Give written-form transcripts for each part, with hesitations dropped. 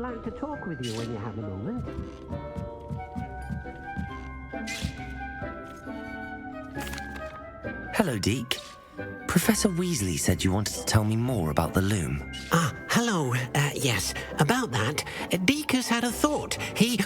like to talk with you when you have a moment. Hello, Deke. Professor Weasley said you wanted to tell me more about the loom. Ah, hello. Yes, about that. Deke has had a thought. He...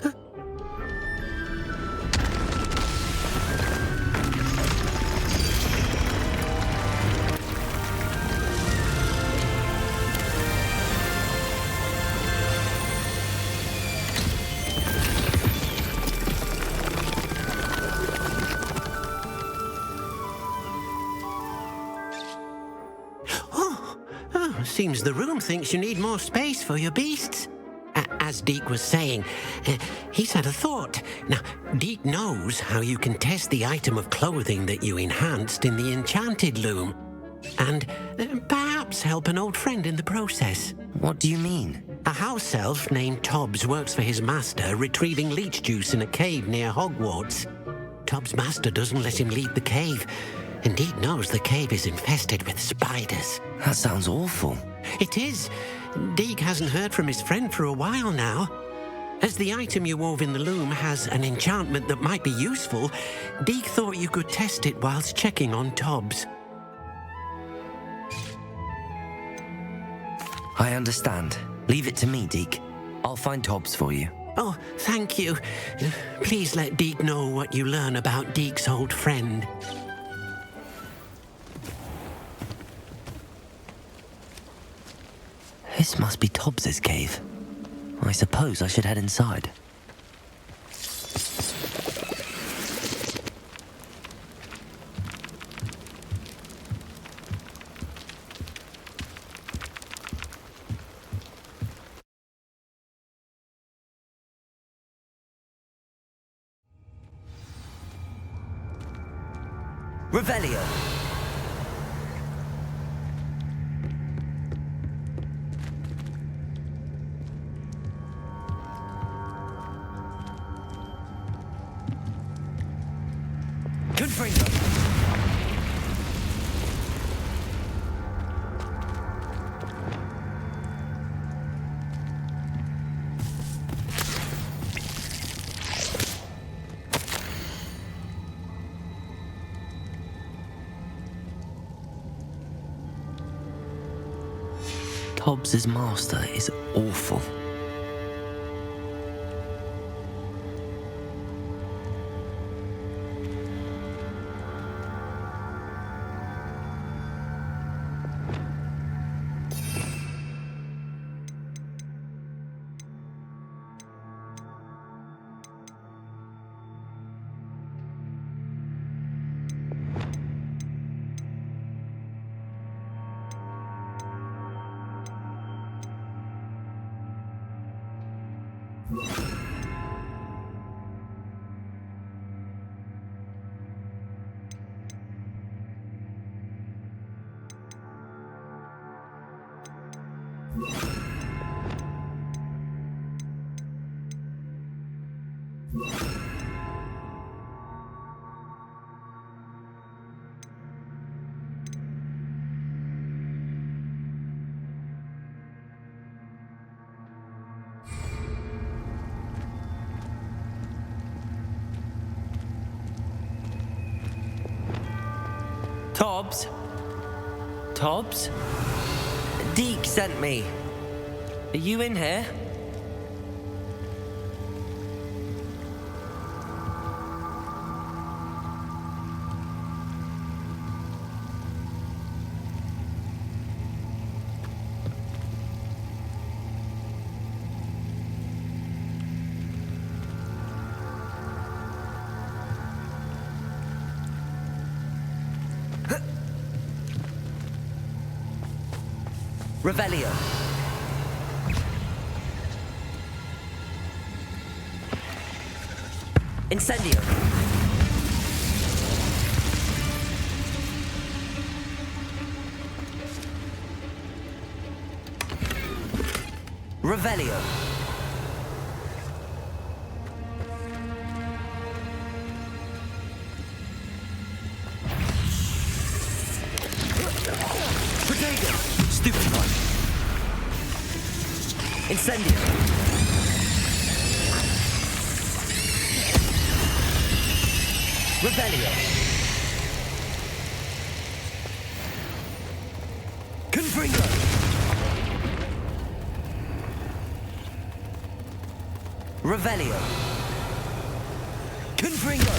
Seems the room thinks you need more space for your beasts. As Deke was saying, he's had a thought. Now, Deke knows how you can test the item of clothing that you enhanced in the enchanted loom. And perhaps help an old friend in the process. What do you mean? A house elf named Tobbs works for his master retrieving leech juice in a cave near Hogwarts. Tobbs' master doesn't let him leave the cave. And Deke knows the cave is infested with spiders. That sounds awful. It is. Deke hasn't heard from his friend for a while now. As the item you wove in the loom has an enchantment that might be useful, Deke thought you could test it whilst checking on Tobbs. I understand. Leave it to me, Deke. I'll find Tobbs for you. Oh, thank you. Please let Deke know what you learn about Deke's old friend. This must be Tobbs's cave. I suppose I should head inside. Revelio. Confringo. Tobbs's master is awful. Tobbs? Tobbs? Deke sent me. Are you in here? Revelio. Incendio. Revelio. Protego. Stupefy. Incendio. Revelio. Confringo. Revelio. Confringo.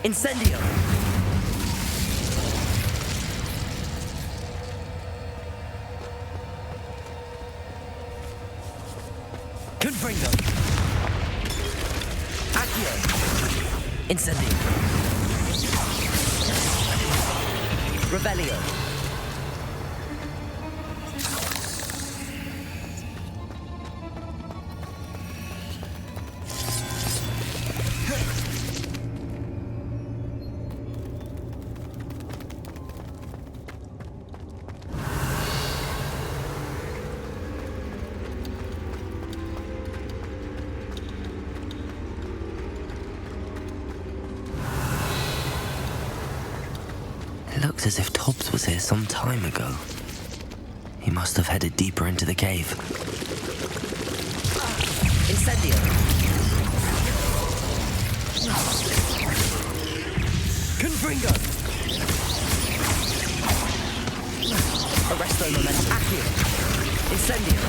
Incendio. Confringo. Accio. Incendio. Revelio. It looks as if Tobbs was here some time ago. He must have headed deeper into the cave. Incendio! Confringo! Arresto momentum. Accio! Incendio!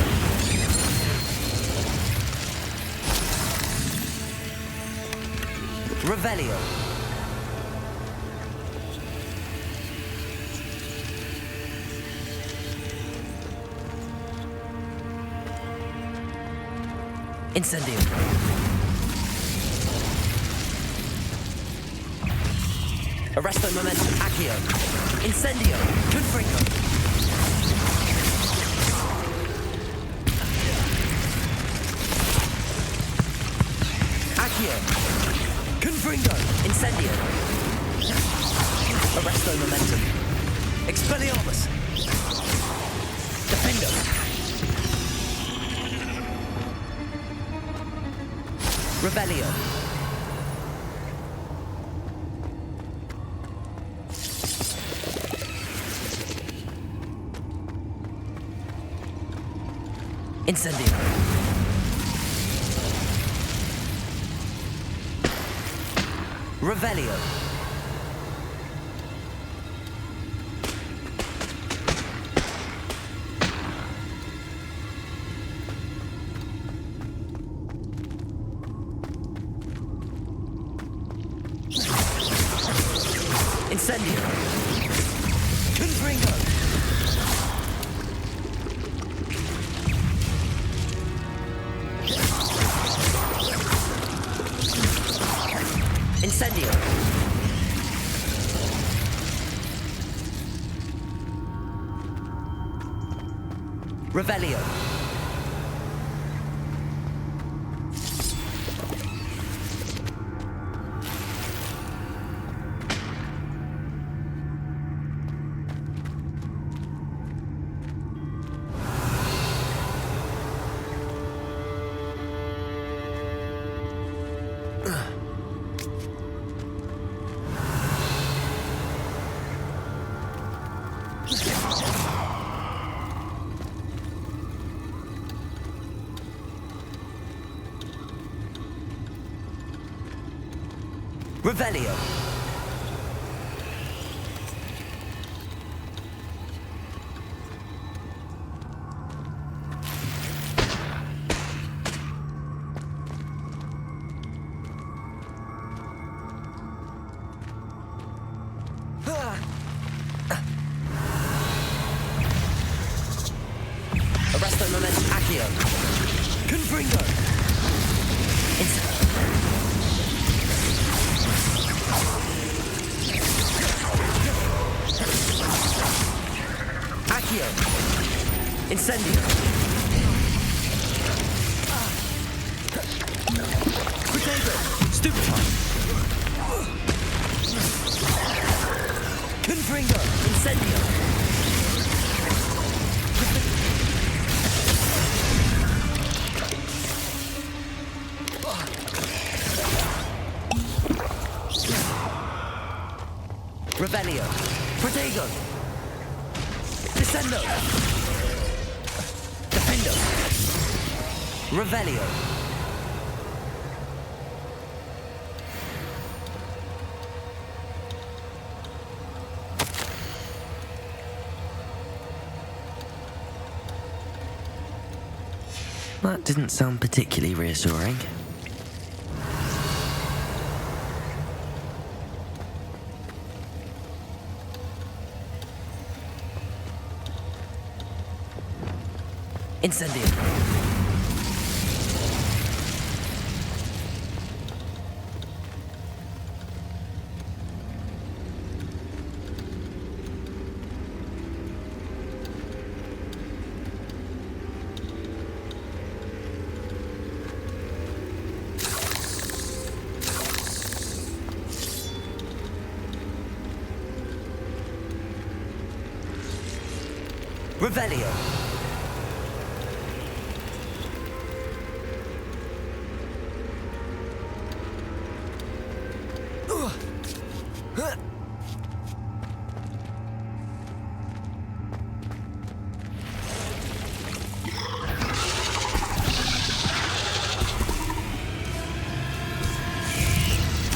Revelio! Incendio. Arresto momentum. Accio. Incendio. Confringo. Accio. Confringo. Incendio. Arresto momentum. Expelliarmus. Defendo. Revelio. Incendio. Revelio. Incendio. Confringo. Incendio. Revelio. Revelio. Arresto momentum. Accio. Confringo. Accio. Incendio. Potato. Stupefy. Confringo. Incendio. Revelio. Protego. Descendo. Defendo. Revelio. That didn't sound particularly reassuring. Incendio. Revelio.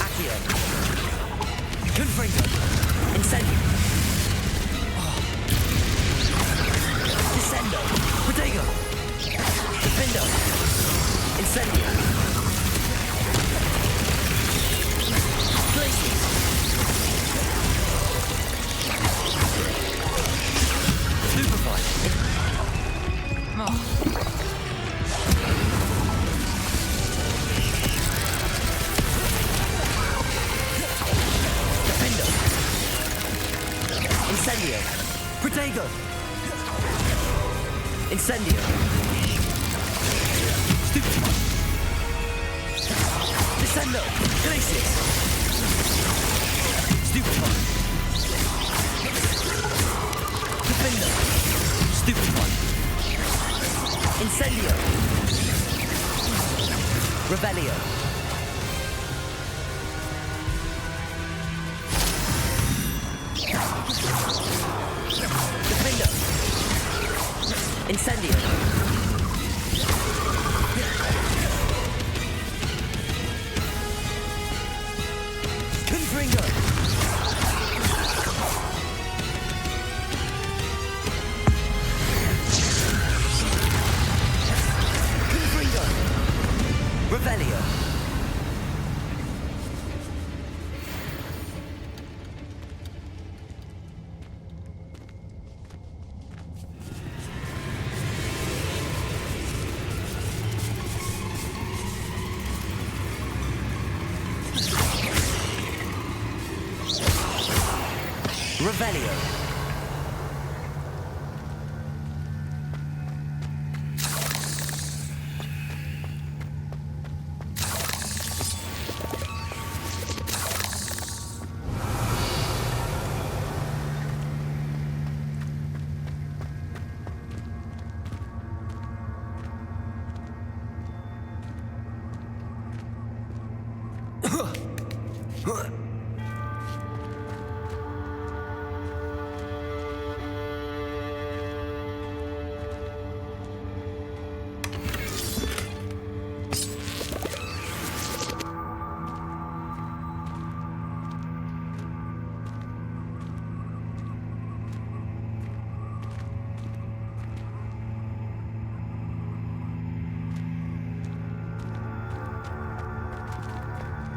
Accio. Confringo. Incendio. Descendo. Protego. Defendo. Incendio. Glacius. Stupefy. Defendo. Incendio. Protego. Incendio. Stupefy. Descendo. Glacius. Stupefy. Defendo. Stupefy. Incendio. Revelio. Defendo. Incendio. Confringo. Confringo. Revelio. Revelio.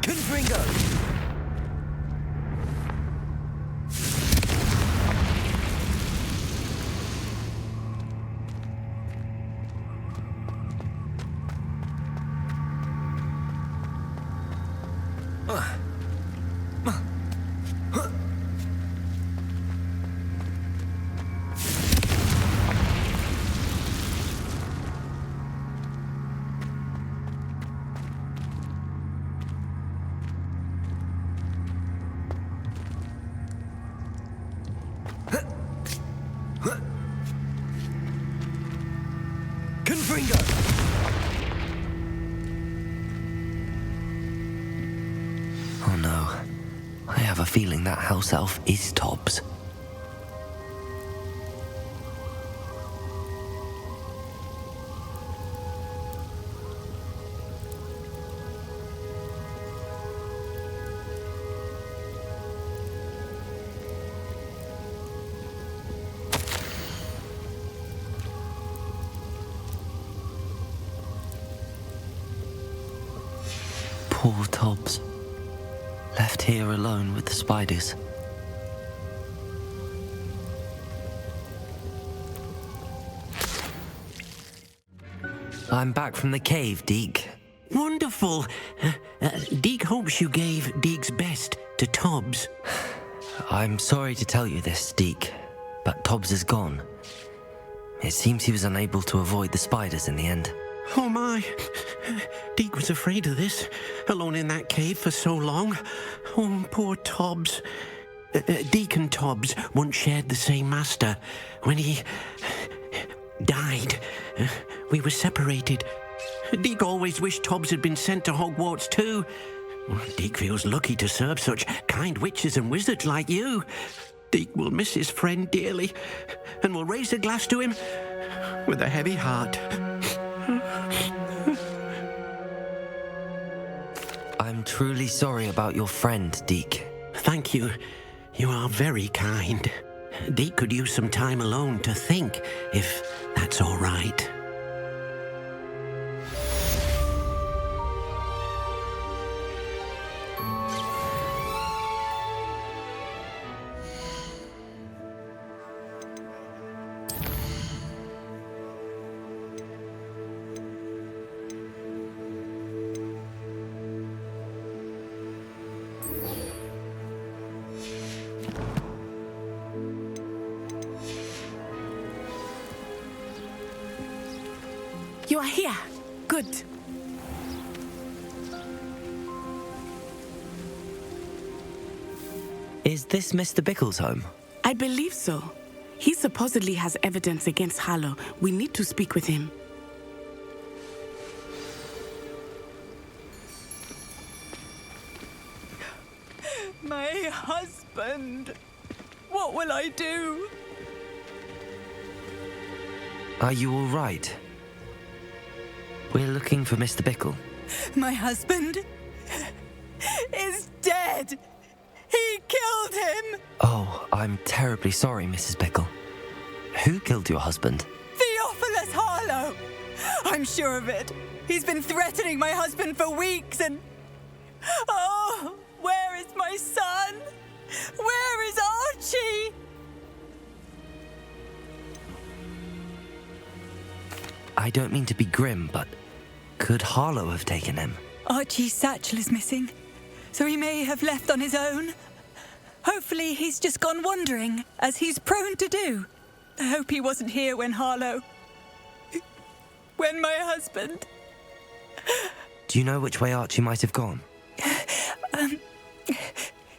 Confringo. Confringo. Oh no. I have a feeling that house elf is Tobbs. Poor Tobbs. Left here alone with the spiders. I'm back from the cave, Deke. Wonderful. Deke hopes you gave Deke's best to Tobbs. I'm sorry to tell you this, Deke, but Tobbs is gone. It seems he was unable to avoid the spiders in the end. Oh my. Deke was afraid of this, alone in that cave for so long. Oh, poor Tobbs. Deke and Tobbs once shared the same master. When he died, we were separated. Deke always wished Tobbs had been sent to Hogwarts too. Deke feels lucky to serve such kind witches and wizards like you. Deke will miss his friend dearly, and will raise a glass to him with a heavy heart. I'm truly sorry about your friend, Deke. Thank you. You are very kind. Deke could use some time alone to think, if that's all right. You are here. Good. Is this Mr. Bickle's home? I believe so. He supposedly has evidence against Harlow. We need to speak with him. My husband. What will I do? Are you all right? We're looking for Mr. Bickle. My husband is dead. He killed him. Oh, I'm terribly sorry, Mrs. Bickle. Who killed your husband? Theophilus Harlow. I'm sure of it. He's been threatening my husband for weeks and... Oh, where is my son? Where is Archie? I don't mean to be grim, but could Harlow have taken him? Archie's satchel is missing, so he may have left on his own. Hopefully he's just gone wandering, as he's prone to do. I hope he wasn't here when my husband... Do you know which way Archie might have gone?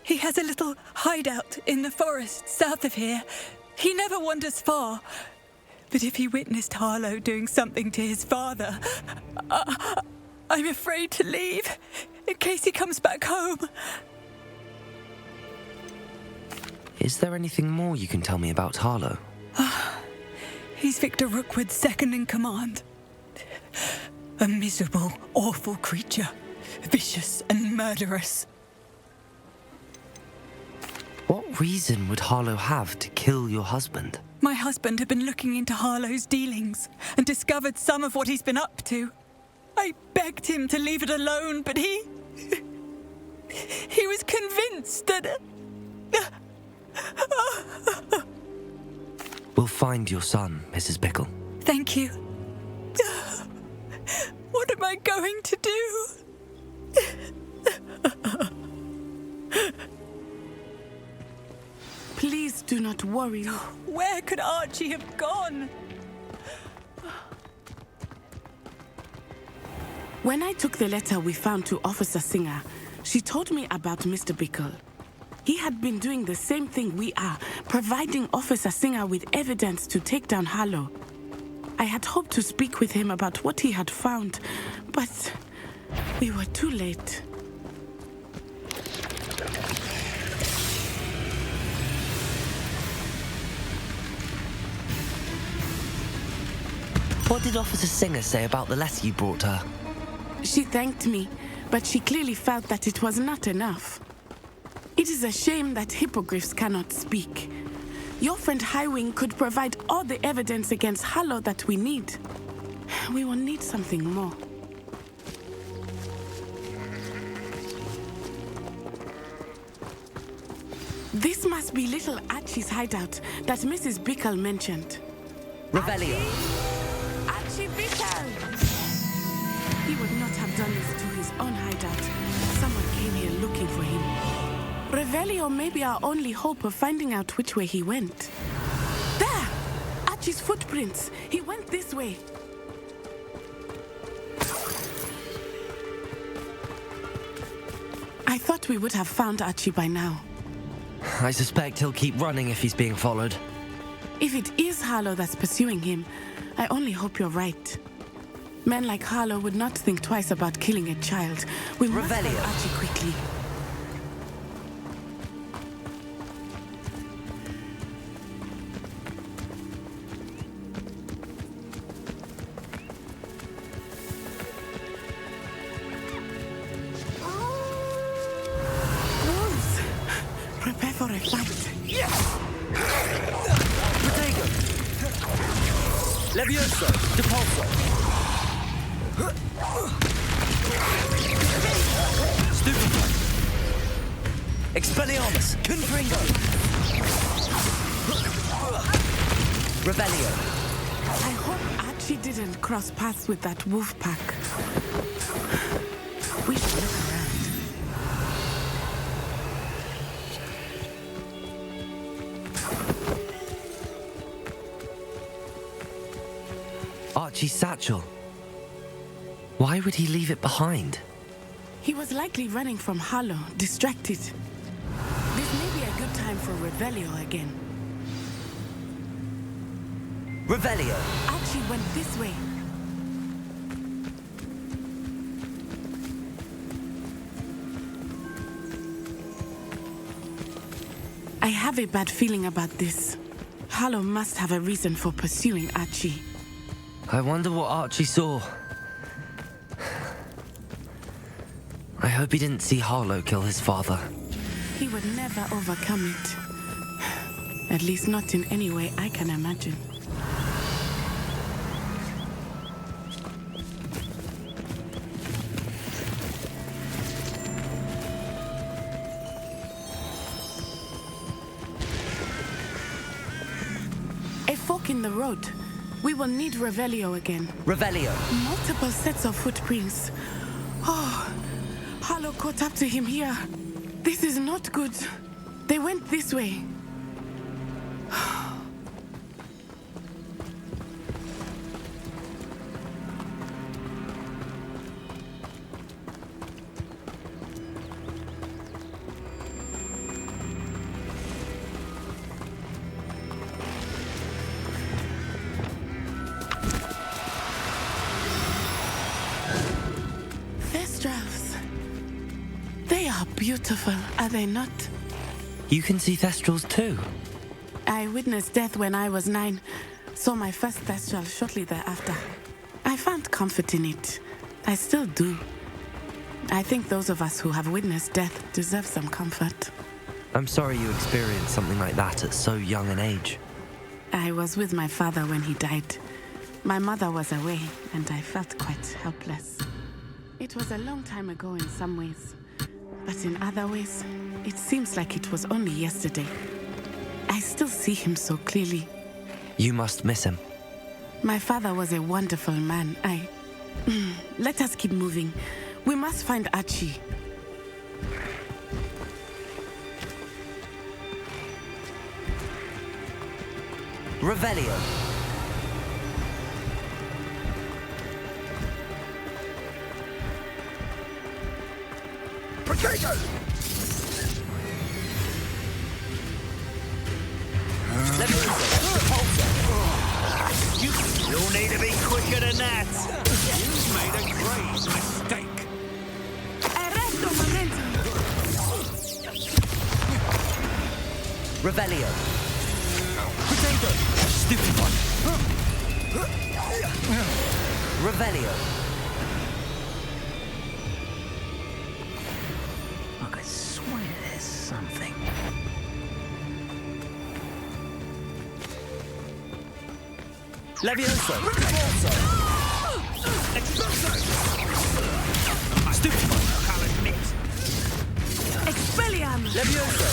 He has a little hideout in the forest south of here. He never wanders far. But if he witnessed Harlow doing something to his father, I'm afraid to leave in case he comes back home. Is there anything more you can tell me about Harlow? He's Victor Rookwood's second in command. A miserable, awful creature, vicious and murderous. What reason would Harlow have to kill your husband? My husband had been looking into Harlow's dealings and discovered some of what he's been up to. I begged him to leave it alone, but he was convinced that... We'll find your son, Mrs. Bickle. Thank you. What am I going to do? Please do not worry. Where could Archie have gone? When I took the letter we found to Officer Singer, she told me about Mr. Bickle. He had been doing the same thing we are, providing Officer Singer with evidence to take down Harlow. I had hoped to speak with him about what he had found, but we were too late. What did Officer Singer say about the letter you brought her? She thanked me, but she clearly felt that it was not enough. It is a shame that hippogriffs cannot speak. Your friend Highwing could provide all the evidence against Harlow that we need. We will need something more. This must be little Archie's hideout that Mrs. Bickle mentioned. Revelio. Archie Bickle! He would not have done this to his own hideout. Someone came here looking for him. Revelio may be our only hope of finding out which way he went. There! Archie's footprints. He went this way. I thought we would have found Archie by now. I suspect he'll keep running if he's being followed. If it is Harlow that's pursuing him, I only hope you're right. Men like Harlow would not think twice about killing a child. We must find Revelio. Archie quickly. Wolves! Prepare for a fight. Protego! Levioso! Depulso! Stupefy! Expelliarmus! Confringo! Revelio! I hope Archie didn't cross paths with that wolf pack. We should look around. Archie's satchel. Why would he leave it behind? He was likely running from Harlow, distracted. This may be a good time for Revelio again. Revelio! Archie went this way. I have a bad feeling about this. Harlow must have a reason for pursuing Archie. I wonder what Archie saw. I hope he didn't see Harlow kill his father. He would never overcome it. At least not in any way I can imagine. A fork in the road. We will need Revelio again. Revelio! Multiple sets of footprints. Oh, Harlow caught up to him here. This is not good. They went this way. Thestrals. They are beautiful, are they not? You can see Thestrals too. I witnessed death when I was 9. Saw my first Thestral shortly thereafter. I found comfort in it. I still do. I think those of us who have witnessed death deserve some comfort. I'm sorry you experienced something like that at so young an age. I was with my father when he died. My mother was away, and I felt quite helpless. It was a long time ago in some ways, but in other ways, it seems like it was only yesterday. I still see him so clearly. You must miss him. My father was a wonderful man. Let us keep moving. We must find Archie. Revelio! Potato! You'll need to be quicker than that. You've made a grave mistake. Arresto momento! Revelio! Potato! Stupid one! Revelio! I could swear there's something. Levioso! Expulso! Stupid one! I'll admit. Expelliarmus! Levioso!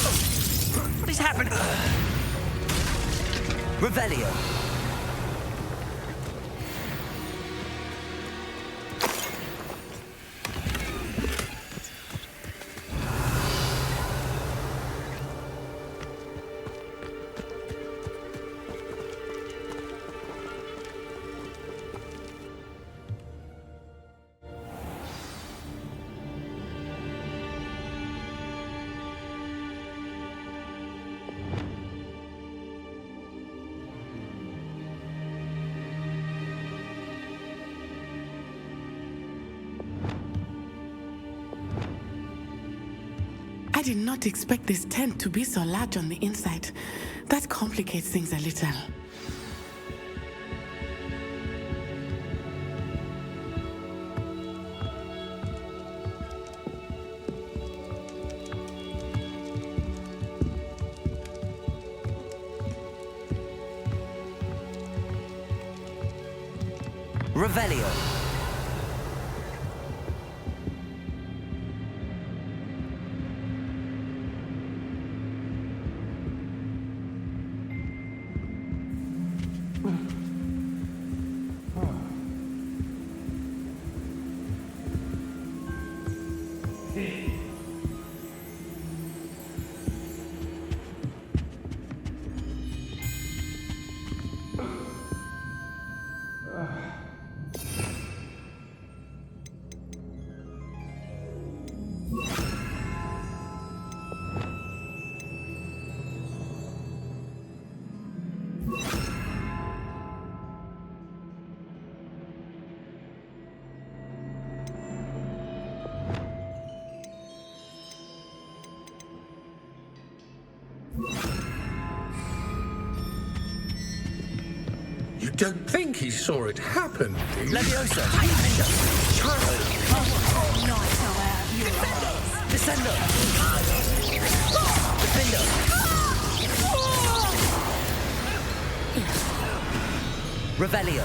What is happening? Revelio. I did not expect this tent to be so large on the inside. That complicates things a little. Revelio. You don't think he saw it happen, do you? Leviosa. Descendo. Defendo. Revelio.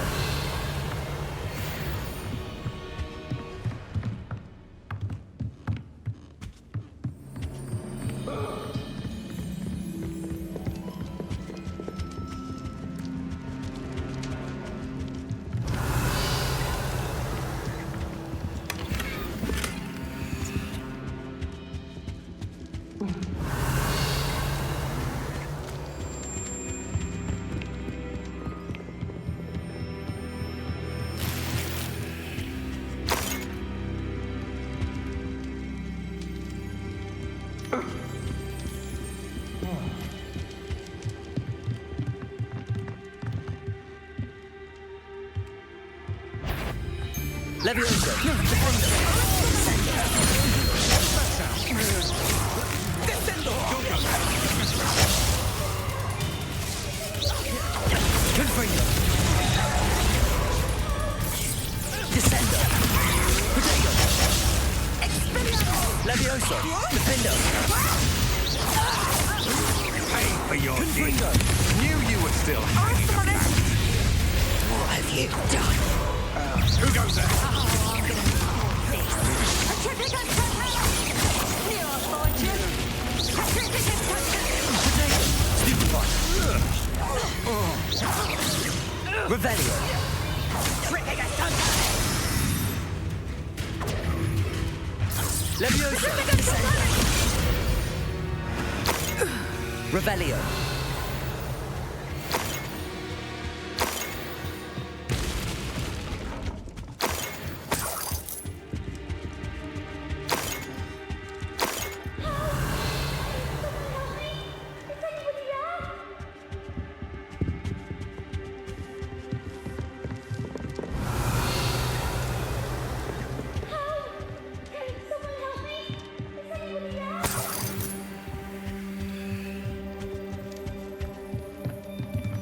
Leviosa. Defendo. Confringo. Descendo. Protego. Leviosa. Defendo. Pay for your deed. Confringo. Knew you were still hanging about. What have you done? Who goes there? Revelio. Leviosa. Revelio.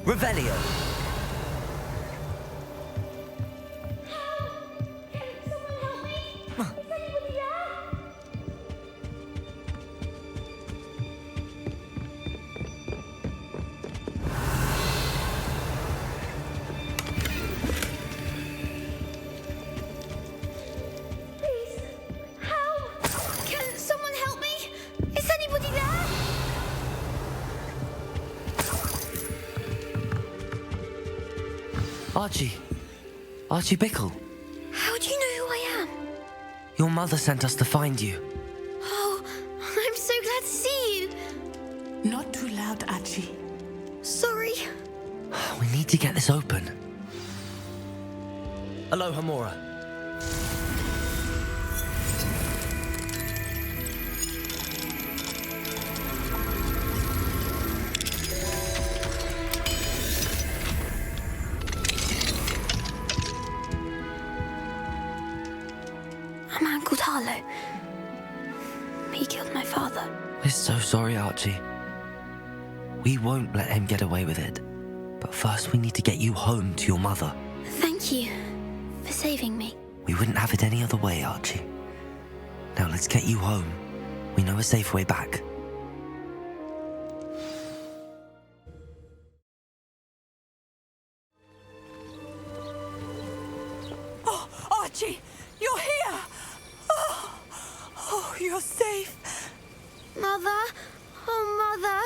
Revelio. Archie. Archie Bickle. How do you know who I am? Your mother sent us to find you. Oh, I'm so glad to see you. Not too loud, Archie. Sorry. We need to get this open. Aloha, Mora. A man called Harlow. He killed my father. We're so sorry, Archie. We won't let him get away with it. But first we need to get you home to your mother. Thank you for saving me. We wouldn't have it any other way, Archie. Now let's get you home. We know a safe way back. Oh, Archie, you're here! Oh, you're safe. Mother? Oh, Mother.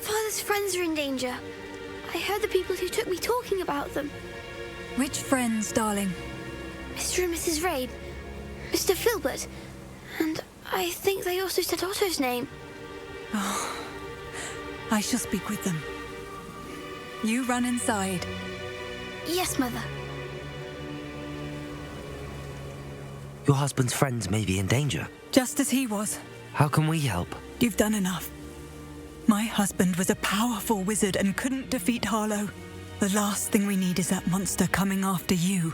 Father's friends are in danger. I heard the people who took me talking about them. Which friends, darling? Mr. and Mrs. Rabe, Mr. Filbert, and I think they also said Otto's name. I shall speak with them. You run inside. Yes, Mother. Your husband's friends may be in danger. Just as he was. How can we help? You've done enough. My husband was a powerful wizard and couldn't defeat Harlow. The last thing we need is that monster coming after you.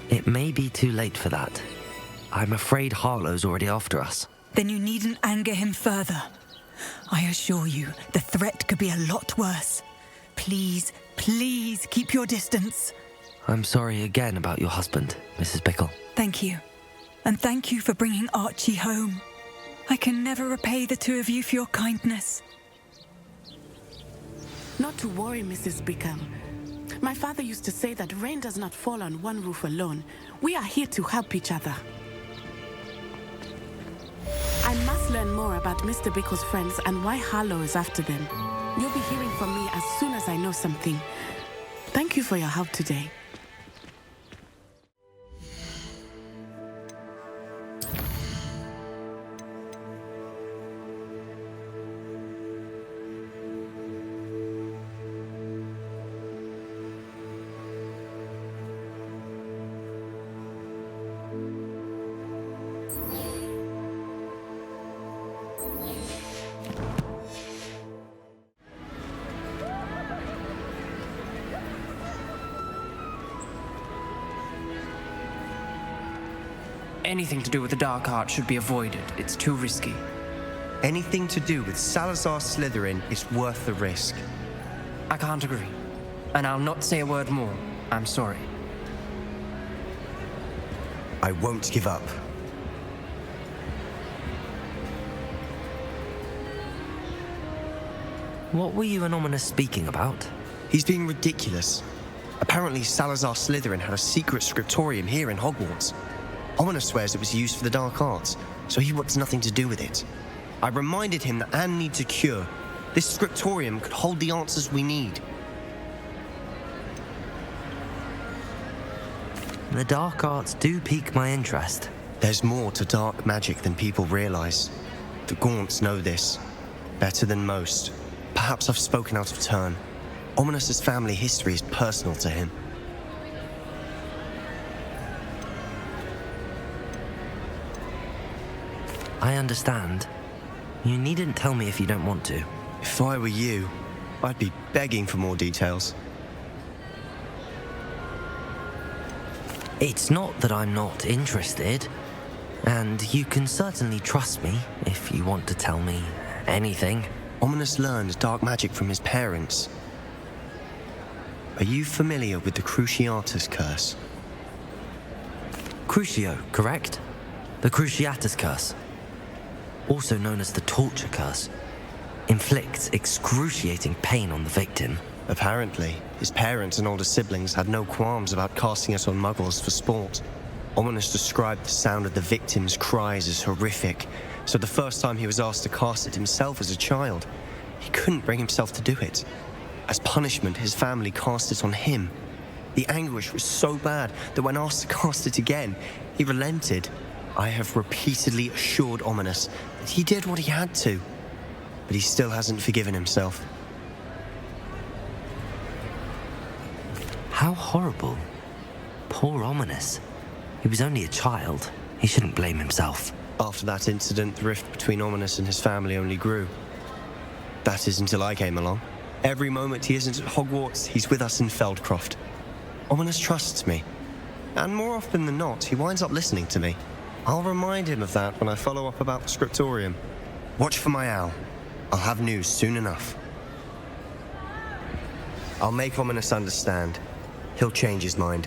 It may be too late for that. I'm afraid Harlow's already after us. Then you needn't anger him further. I assure you, the threat could be a lot worse. Please, please keep your distance. I'm sorry again about your husband, Mrs. Bickle. Thank you. And thank you for bringing Archie home. I can never repay the two of you for your kindness. Not to worry, Mrs. Bickle. My father used to say that rain does not fall on one roof alone. We are here to help each other. I must learn more about Mr. Bickle's friends and why Harlow is after them. You'll be hearing from me as soon as I know something. Thank you for your help today. Anything to do with the dark art should be avoided. It's too risky. Anything to do with Salazar Slytherin is worth the risk. I can't agree. And I'll not say a word more. I'm sorry. I won't give up. What were you and Ominous speaking about? He's being ridiculous. Apparently Salazar Slytherin had a secret scriptorium here in Hogwarts. Ominous swears it was used for the dark arts, so he wants nothing to do with it. I reminded him that Anne needs a cure. This scriptorium could hold the answers we need. The dark arts do pique my interest. There's more to dark magic than people realize. The Gaunts know this. Better than most. Perhaps I've spoken out of turn. Ominous's family history is personal to him. I understand. You needn't tell me if you don't want to. If I were you, I'd be begging for more details. It's not that I'm not interested. And you can certainly trust me if you want to tell me anything. Ominous learned dark magic from his parents. Are you familiar with the Cruciatus Curse? Crucio, correct? The Cruciatus Curse, also known as the Torture Curse, inflicts excruciating pain on the victim. Apparently, his parents and older siblings had no qualms about casting it on muggles for sport. Ominous described the sound of the victim's cries as horrific, so the first time he was asked to cast it himself as a child, he couldn't bring himself to do it. As punishment, his family cast it on him. The anguish was so bad that when asked to cast it again, he relented. I have repeatedly assured Ominous that he did what he had to, but he still hasn't forgiven himself. How horrible. Poor Ominous. He was only a child. He shouldn't blame himself. After that incident, the rift between Ominous and his family only grew. That is until I came along. Every moment he isn't at Hogwarts, he's with us in Feldcroft. Ominous trusts me, and more often than not, he winds up listening to me. I'll remind him of that when I follow up about the scriptorium. Watch for my owl. I'll have news soon enough. I'll make Ominous understand. He'll change his mind.